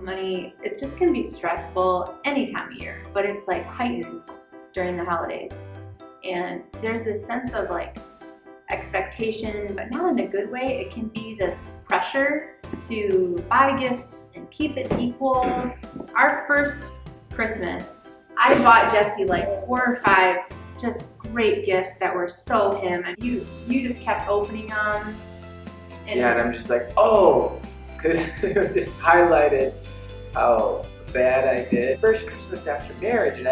money, it just can be stressful any time of year, but it's like heightened during the holidays. And there's this sense of like expectation, but not in a good way. It can be this pressure to buy gifts and keep it equal. Our first Christmas, I bought Jesse like 4 or 5 just great gifts that were so him, and you just kept opening them. And I'm just like, oh, because it was just highlighted how bad I did. First Christmas after marriage, and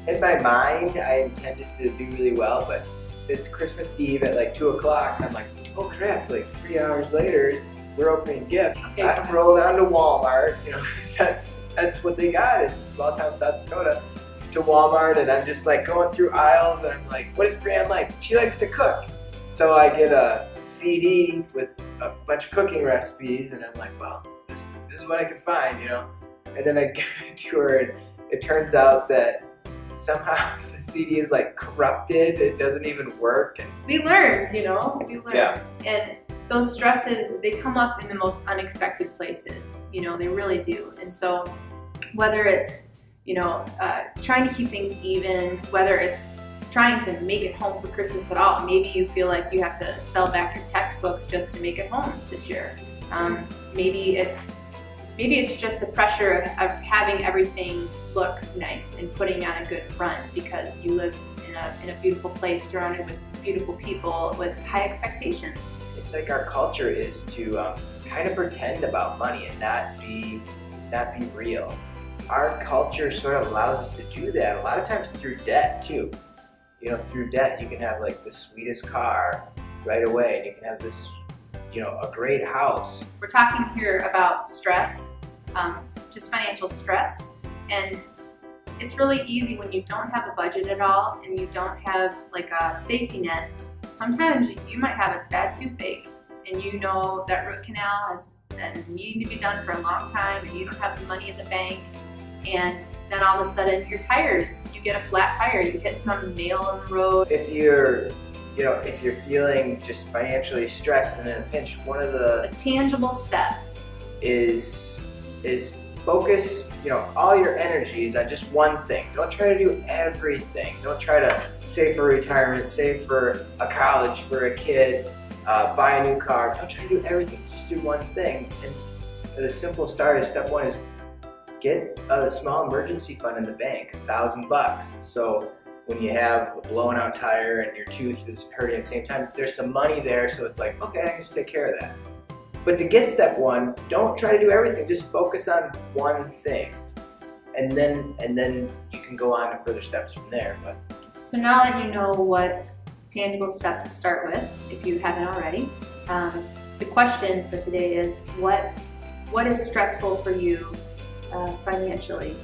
in my mind, I intended to do really well, but it's Christmas Eve at like 2 o'clock, and I'm like, oh crap, like 3 hours later, we're opening gifts. Okay, I roll down to Walmart, because that's what they got in small town South Dakota, to Walmart, and I'm just like going through aisles, and I'm like, what is Brianne like? She likes to cook. So I get a CD with a bunch of cooking recipes, and I'm like, well, this is what I can find, And then I give it to her, and it turns out that somehow the CD is like corrupted. It doesn't even work. And we learn, we learn. Yeah. And those stresses, they come up in the most unexpected places, they really do. And so whether it's, trying to keep things even, whether it's trying to make it home for Christmas at all. Maybe you feel like you have to sell back your textbooks just to make it home this year. Maybe it's just the pressure of having everything look nice and putting on a good front because you live in a beautiful place surrounded with beautiful people with high expectations. It's like our culture is to kind of pretend about money and not be real. Our culture sort of allows us to do that a lot of times through debt too. Through debt, you can have like the sweetest car right away, and you can have this, a great house. We're talking here about stress, just financial stress, and it's really easy when you don't have a budget at all and you don't have like a safety net. Sometimes you might have a bad toothache, and that root canal has been needing to be done for a long time, and you don't have the money in the bank. And then all of a sudden your tires, you get a flat tire, you get some nail in the road. If you're feeling just financially stressed and in a pinch, a tangible step is focus, all your energies on just one thing. Don't try to do everything. Don't try to save for retirement, save for a college for a kid, buy a new car. Don't try to do everything. Just do one thing. And the simple start is step 1 is get a small emergency fund in the bank, $1,000. So when you have a blown out tire and your tooth is hurting at the same time, there's some money there, so it's like, okay, I can just take care of that. But to get step 1, don't try to do everything, just focus on one thing. And then you can go on to further steps from there. So now that you know what tangible step to start with, if you haven't already, the question for today is, what is stressful for you financially?